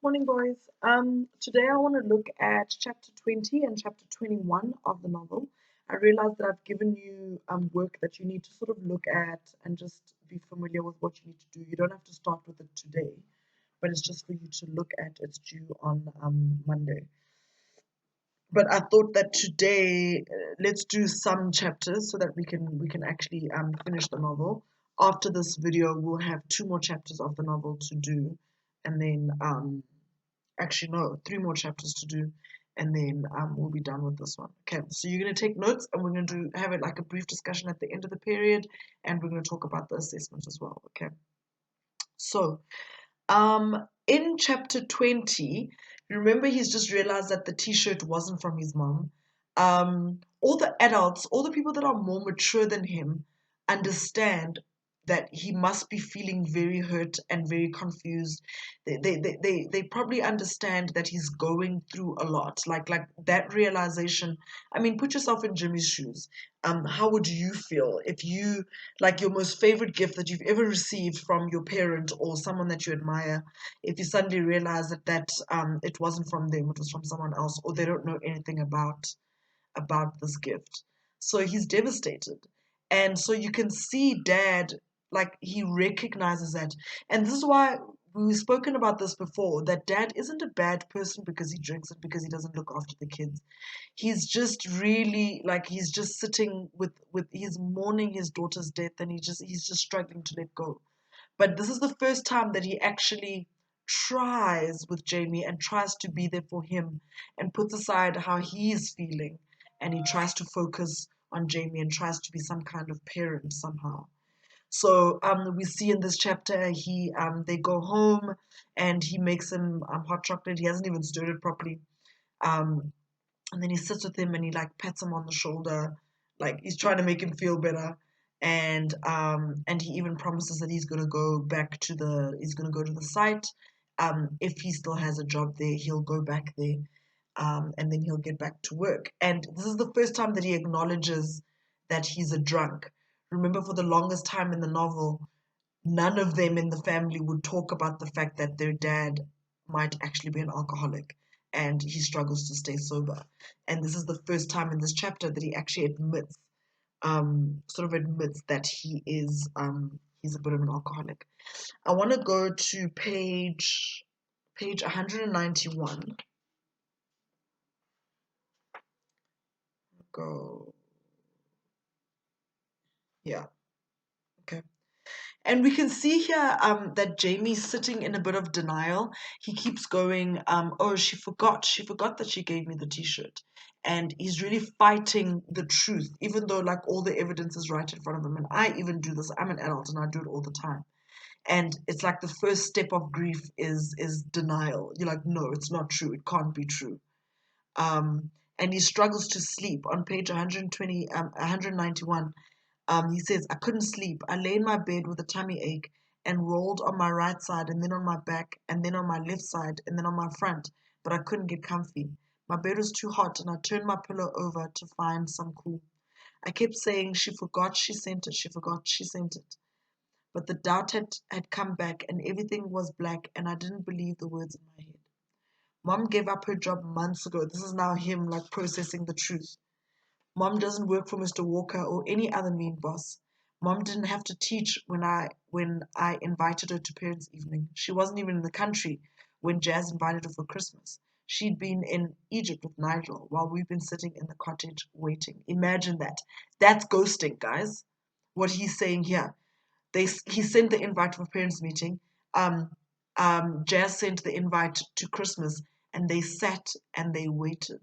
Morning, boys. Today I want to look at chapter 20 and chapter 21 of the novel. I realize that I've given you work that you need to sort of look at and just be familiar with what you need to do. You don't have to start with it today, but it's just for you to look at. It's due on Monday. But I thought that today let's do some chapters so that we can actually finish the novel. After this video, we'll have two more chapters of the novel to do, and then actually no, three more chapters to do, and then we'll be done with this one. Okay, so you're going to take notes, and we're going to have it like a brief discussion at the end of the period, and we're going to talk about the assessment as well. Okay, so in chapter 20, remember he's just realized that the t-shirt wasn't from his mom. All the adults, all the people that are more mature than him, understand that he must be feeling very hurt and very confused. They probably understand that he's going through a lot. Like that realization. I mean, put yourself in Jimmy's shoes. How would you feel if you, like, your most favorite gift that you've ever received from your parent or someone that you admire, if you suddenly realize that it wasn't from them, it was from someone else, or they don't know anything about this gift. So he's devastated. And so you can see dad, like, he recognizes that. And this is why we've spoken about this before, that dad isn't a bad person because he drinks it, because he doesn't look after the kids. He's just really, like, he's just sitting with he's mourning his daughter's death, and he's just struggling to let go. But this is the first time that he actually tries with Jamie and tries to be there for him and puts aside how he is feeling, and he tries to focus on Jamie and tries to be some kind of parent somehow. So we see in this chapter they go home and he makes him hot chocolate. He hasn't even stirred it properly. Um, and then he sits with him and he like pats him on the shoulder, like he's trying to make him feel better. And he even promises that he's gonna go to the site. If he still has a job there, he'll go back there, and then he'll get back to work. And this is the first time that he acknowledges that he's a drunk. Remember, for the longest time in the novel, none of them in the family would talk about the fact that their dad might actually be an alcoholic and he struggles to stay sober. And this is the first time in this chapter that he actually admits that he's a bit of an alcoholic. I want to go to page 191. Go. Yeah. Okay. And we can see here that Jamie's sitting in a bit of denial. He keeps going, oh, she forgot. She forgot that she gave me the t-shirt. And he's really fighting the truth, even though, like, all the evidence is right in front of him. And I even do this. I'm an adult and I do it all the time. And it's like the first step of grief is denial. You're like, no, it's not true. It can't be true. And he struggles to sleep. On page 191, he says, I couldn't sleep. I lay in my bed with a tummy ache and rolled on my right side and then on my back and then on my left side and then on my front, but I couldn't get comfy. My bed was too hot and I turned my pillow over to find some cool. I kept saying, she forgot she sent it, she forgot she sent it. But the doubt had come back and everything was black and I didn't believe the words in my head. Mom gave up her job months ago. This is now him, like, processing the truth. Mom doesn't work for Mr. Walker or any other mean boss. Mom didn't have to teach when I invited her to parents' evening. She wasn't even in the country when Jazz invited her for Christmas. She'd been in Egypt with Nigel while we've been sitting in the cottage waiting. Imagine that. That's ghosting, guys. What he's saying here. He sent the invite for parents' meeting. Um, Jazz sent the invite to Christmas, and they sat and they waited,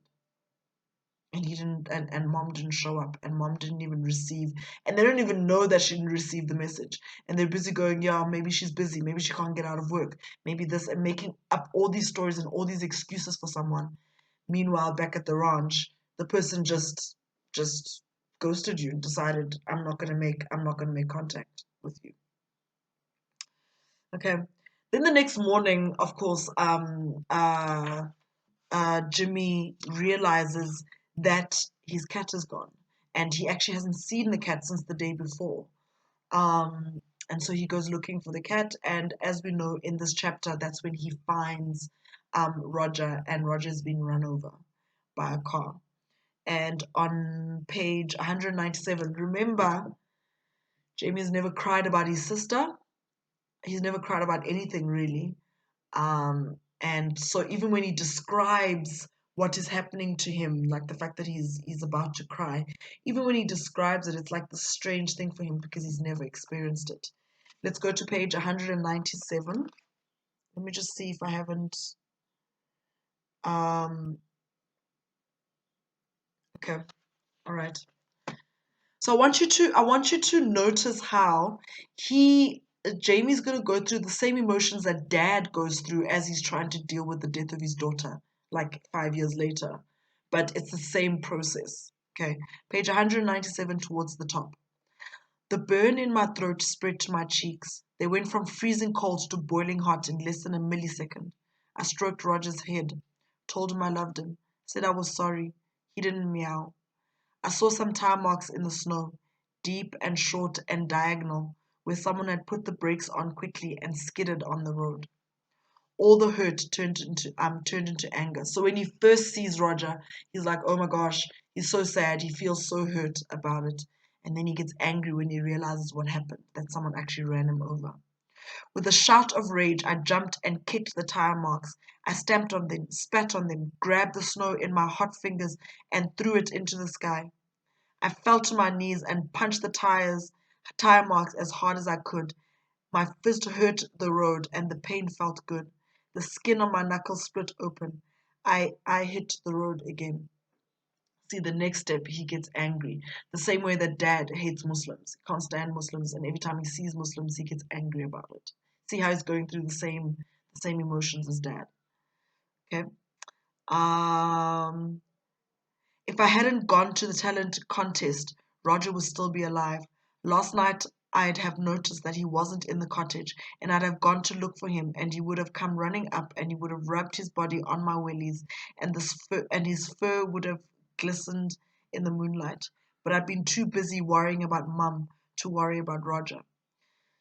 and he didn't, and mom didn't show up, and mom didn't even receive, and they don't even know that she didn't receive the message, and they're busy going, yeah, maybe she's busy, maybe she can't get out of work, maybe this, and making up all these stories and all these excuses for someone. Meanwhile, back at the ranch, the person just ghosted you and decided, I'm not gonna make contact with you. Okay. Then the next morning, of course, Jimmy realizes that his cat is gone, and he actually hasn't seen the cat since the day before. Um, And so he goes looking for the cat, and as we know in this chapter, that's when he finds Roger, and Roger's been run over by a car. And on page 197, remember, Jamie has never cried about his sister. He's never cried about anything really. And so even when he describes what is happening to him, like the fact that he's about to cry, even when he describes it, it's like the strange thing for him because he's never experienced it. Let's go to page 197. Let me just see if I haven't. Okay, all right. So I want you to notice how Jamie's going to go through the same emotions that Dad goes through as he's trying to deal with the death of his daughter, like 5 years later. But it's the same process. Okay, page 197 towards the top. The burn in my throat spread to my cheeks. They went from freezing cold to boiling hot in less than a millisecond. I stroked Roger's head, told him I loved him, said I was sorry. He didn't meow. I saw some tire marks in the snow, deep and short and diagonal, where someone had put the brakes on quickly and skidded on the road. All the hurt turned into anger. So when he first sees Roger, he's like, oh my gosh, he's so sad, he feels so hurt about it. And then he gets angry when he realizes what happened, that someone actually ran him over. With a shout of rage, I jumped and kicked the tire marks. I stamped on them, spat on them, grabbed the snow in my hot fingers, and threw it into the sky. I fell to my knees and punched the tire marks as hard as I could. My fist hurt the road and the pain felt good. The skin on my knuckles split open. I hit the road again. See, the next step, he gets angry. The same way that Dad hates Muslims. He can't stand Muslims, and every time he sees Muslims, he gets angry about it. See how he's going through the same emotions as Dad. Okay. If I hadn't gone to the talent contest, Roger would still be alive. Last night, I'd have noticed that he wasn't in the cottage, and I'd have gone to look for him, and he would have come running up, and he would have rubbed his body on my wellies, and his fur would have glistened in the moonlight. But I'd been too busy worrying about Mum to worry about Roger.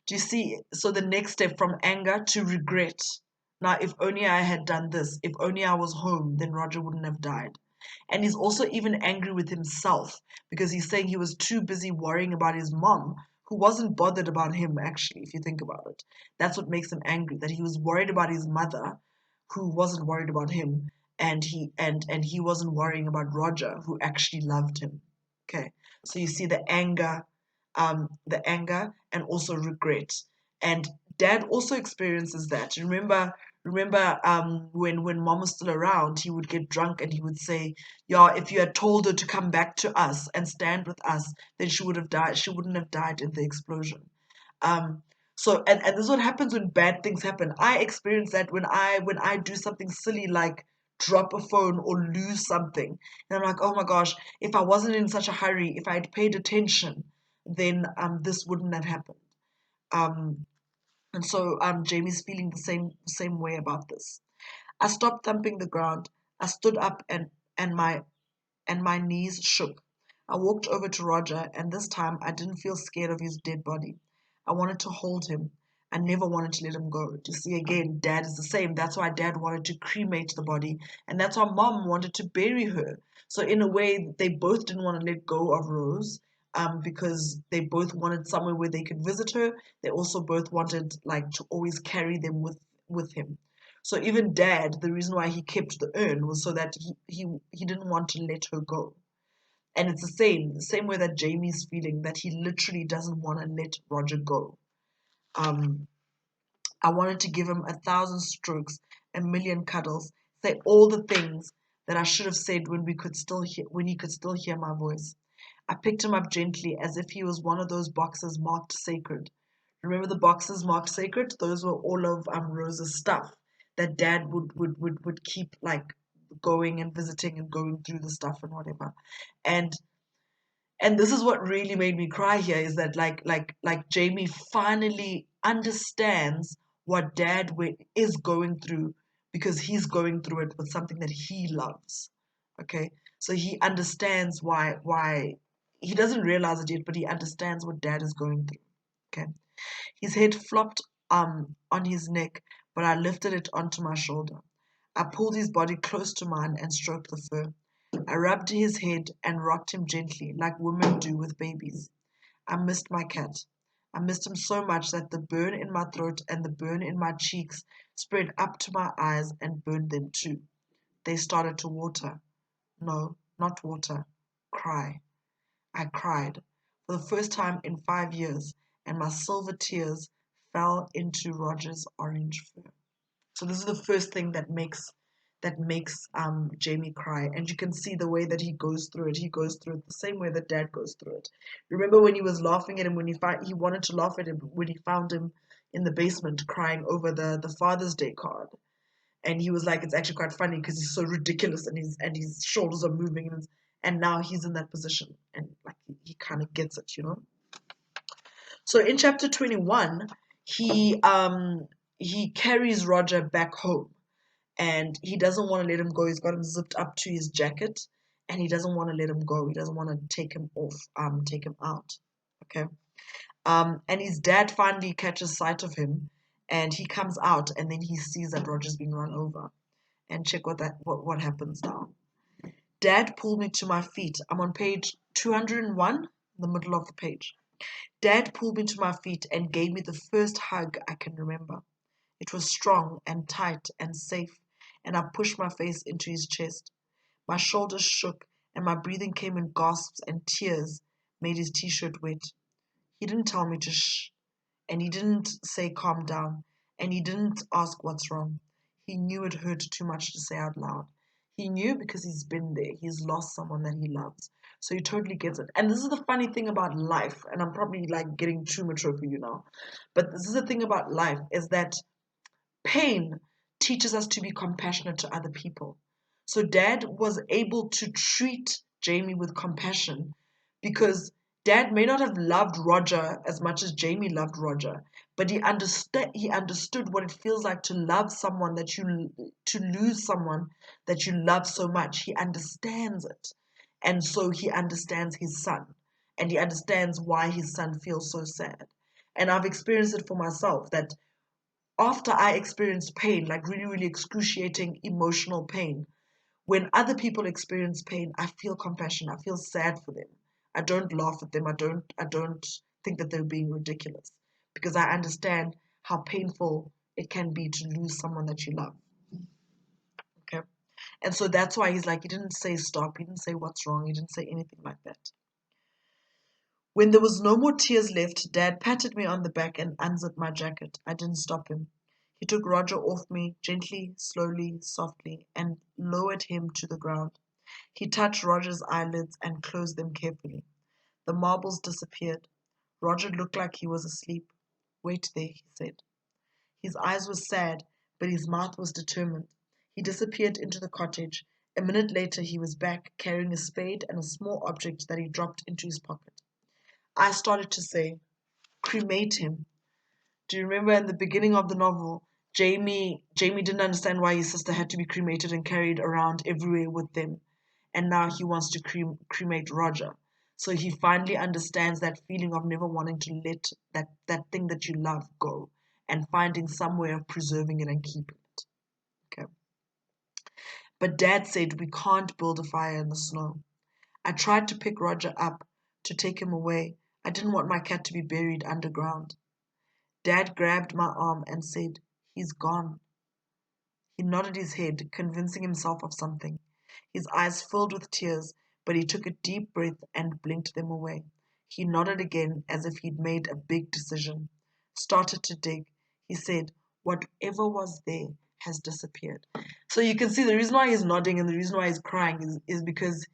Do you see? So the next step from anger to regret. Now, if only I had done this, if only I was home, then Roger wouldn't have died. And he's also even angry with himself because he's saying he was too busy worrying about his mom, who wasn't bothered about him, actually, if you think about it. That's what makes him angry, that he was worried about his mother, who wasn't worried about him, and he wasn't worrying about Roger, who actually loved him. Okay, so you see the anger and also regret. And Dad also experiences that. Remember, when Mom was still around, he would get drunk and he would say, "Yeah, if you had told her to come back to us and stand with us, then she would have died. She wouldn't have died in the explosion." Um, and this is what happens when bad things happen. I experience that when I do something silly like drop a phone or lose something, and I'm like, oh my gosh, if I wasn't in such a hurry, if I had paid attention, then this wouldn't have happened. Um, and so Jamie's feeling the same way about this. I stopped thumping the ground. I stood up and my knees shook. I walked over to Roger, and this time I didn't feel scared of his dead body. I wanted to hold him. I never wanted to let him go. You see, again, Dad is the same. That's why Dad wanted to cremate the body, and that's why Mom wanted to bury her. So in a way, they both didn't want to let go of Rose, because they both wanted somewhere where they could visit her. They also both wanted like to always carry them with him. So even Dad, the reason why he kept the urn was so that he didn't want to let her go. And it's the same way that Jamie's feeling, that he literally doesn't want to let Roger go. Um, I wanted to give him 1,000 strokes, 1,000,000 cuddles, say all the things that I should have said when he could still hear my voice. I picked him up gently as if he was one of those boxes marked sacred. Remember the boxes marked sacred? Those were all of Rose's stuff that Dad would keep like going and visiting and going through the stuff and whatever. And and this is what really made me cry here, is that like Jamie finally understands what Dad is going through, because he's going through it with something that he loves. Okay, so he understands why he doesn't realize it yet, but he understands what Dad is going through. Okay, His head flopped on his neck, but I lifted it onto my shoulder. I pulled his body close to mine and stroked the fur. I rubbed his head and rocked him gently, like women do with babies. I missed my cat. I missed him so much that the burn in my throat and the burn in my cheeks spread up to my eyes and burned them too. They started to water. No, not water. Cry. I cried for the first time in 5 years, and my silver tears fell into Roger's orange fur. So this is the first thing that makes Jamie cry, and you can see the way that he goes through it. He goes through it the same way that Dad goes through it. Remember when he was laughing at him when he wanted to laugh at him when he found him in the basement crying over the Father's Day card, and he was like, it's actually quite funny because he's so ridiculous and his shoulders are moving and now he's in that position and like he kind of gets it, you know. So in chapter 21, he carries Roger back home and he doesn't want to let him go. He's got him zipped up to his jacket and he doesn't want to let him go. He doesn't want to take him off, take him out. Okay. And his dad finally catches sight of him and he comes out and then he sees that Roger's been run over. And check what happens now. Dad pulled me to my feet. I'm on page 201, the middle of the page. Dad pulled me to my feet and gave me the first hug I can remember. It was strong and tight and safe, and I pushed my face into his chest. My shoulders shook, and my breathing came in gasps, and tears made his t-shirt wet. He didn't tell me to shh, and he didn't say calm down, and he didn't ask what's wrong. He knew it hurt too much to say out loud. He knew because he's been there. He's lost someone that he loves. So he totally gets it. And this is the funny thing about life, and I'm probably like getting too mature for you now, but this is the thing about life is that pain teaches us to be compassionate to other people. So Dad was able to treat Jamie with compassion because Dad may not have loved Roger as much as Jamie loved Roger, but he understood what it feels like to love someone to lose someone that you love so much. He understands it. And so he understands his son and he understands why his son feels so sad. And I've experienced it for myself that after I experienced pain, like really, really excruciating emotional pain, when other people experience pain, I feel compassion. I feel sad for them. I don't laugh at them. I don't think that they're being ridiculous because I understand how painful it can be to lose someone that you love. Okay. And so that's why he's like, he didn't say stop. He didn't say what's wrong. He didn't say anything like that. When there was no more tears left, Dad patted me on the back and unzipped my jacket. I didn't stop him. He took Roger off me, gently, slowly, softly, and lowered him to the ground. He touched Roger's eyelids and closed them carefully. The marbles disappeared. Roger looked like he was asleep. Wait there, he said. His eyes were sad, but his mouth was determined. He disappeared into the cottage. A minute later, he was back, carrying a spade and a small object that he dropped into his pocket. I started to say, cremate him. Do you remember in the beginning of the novel, Jamie didn't understand why his sister had to be cremated and carried around everywhere with them, and now he wants to cremate Roger. So he finally understands that feeling of never wanting to let that thing that you love go, and finding some way of preserving it and keeping it. Okay. But Dad said we can't build a fire in the snow. I tried to pick Roger up to take him away. I didn't want my cat to be buried underground. Dad grabbed my arm and said, he's gone. He nodded his head, convincing himself of something. His eyes filled with tears, but he took a deep breath and blinked them away. He nodded again as if he'd made a big decision. Started to dig. He said, whatever was there has disappeared. So you can see the reason why he's nodding and the reason why he's crying is because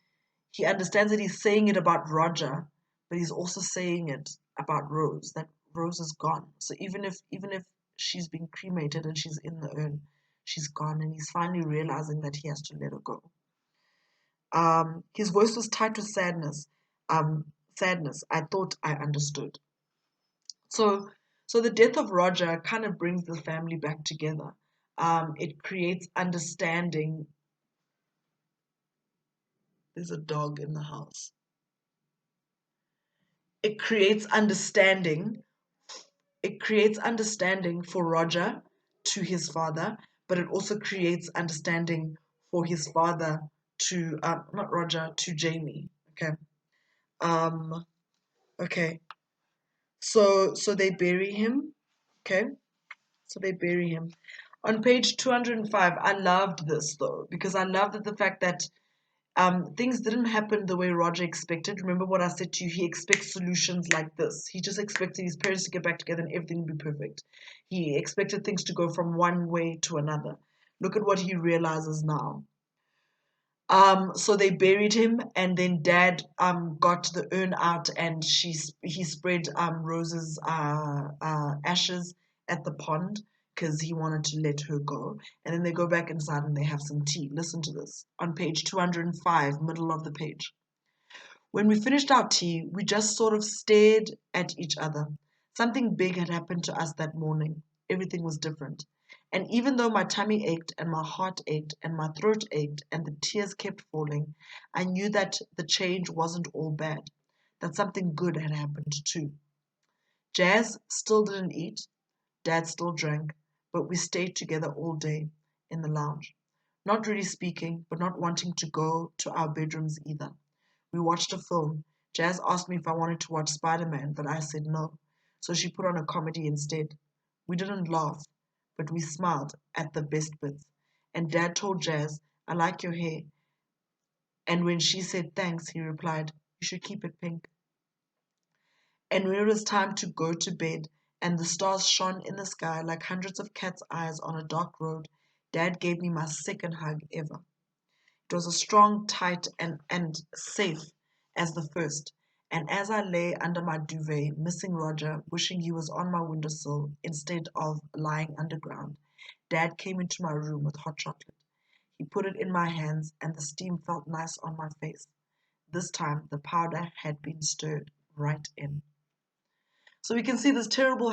he understands that he's saying it about Roger, but he's also saying it about Rose, that Rose is gone. So even if she's been cremated and she's in the urn, she's gone, and he's finally realizing that he has to let her go. His voice was tight with sadness. Sadness. I thought I understood. So, so the death of Roger kind of brings the family back together. It creates understanding. There's a dog in the house. It creates understanding it creates understanding for Roger to his father, but it also creates understanding for his father to not Roger, to Jamie. Okay. Um okay. So they bury him. Okay. So they bury him. On page 205, I loved this though, because I loved the fact that things didn't happen the way Roger expected. Remember what I said to you? He expects solutions like this. He just expected his parents to get back together and everything would be perfect. He expected things to go from one way to another. Look at what he realizes now. So they buried him, and then Dad got the urn out, and he spread Rose's ashes at the pond because he wanted to let her go. And then they go back inside and they have some tea. Listen to this on page 205, middle of the page. When we finished our tea, we just sort of stared at each other. Something big had happened to us that morning. Everything was different. And even though my tummy ached and my heart ached and my throat ached and the tears kept falling, I knew that the change wasn't all bad, that something good had happened too. Jazz still didn't eat, Dad still drank, but we stayed together all day in the lounge. Not really speaking, but not wanting to go to our bedrooms either. We watched a film. Jazz asked me if I wanted to watch Spider-Man, but I said no. So she put on a comedy instead. We didn't laugh, but we smiled at the best bits. And Dad told Jazz, I like your hair. And when she said thanks, he replied, you should keep it pink. And when it was time to go to bed and the stars shone in the sky like hundreds of cat's eyes on a dark road, Dad gave me my second hug ever. It was as strong, tight, and safe as the first. And as I lay under my duvet, missing Roger, wishing he was on my windowsill instead of lying underground, Dad came into my room with hot chocolate. He put it in my hands, and the steam felt nice on my face. This time, the powder had been stirred right in. So we can see this terrible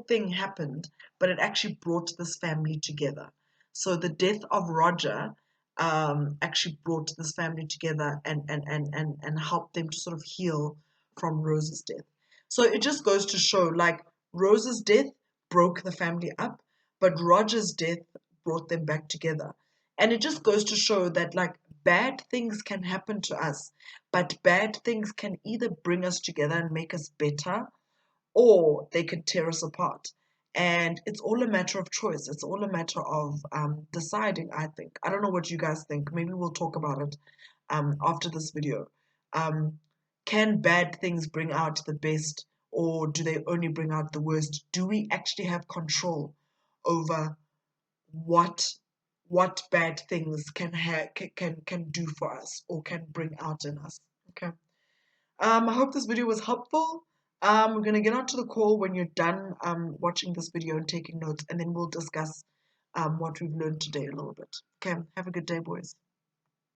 thing happened, but it actually brought this family together. So the death of Roger actually brought this family together and helped them to sort of heal from Rose's death. So it just goes to show, like, Rose's death broke the family up, but Roger's death brought them back together. And it just goes to show that, like, bad things can happen to us, but bad things can either bring us together and make us better, or they could tear us apart. And it's all a matter of choice. It's all a matter of deciding, I think. I don't know what you guys think. Maybe we'll talk about it after this video. Um, can bad things bring out the best, or do they only bring out the worst? Do we actually have control over what bad things can do for us or can bring out in us? Okay. I hope this video was helpful. We're going to get onto the call when you're done watching this video and taking notes, and then we'll discuss what we've learned today a little bit. Okay, have a good day, boys.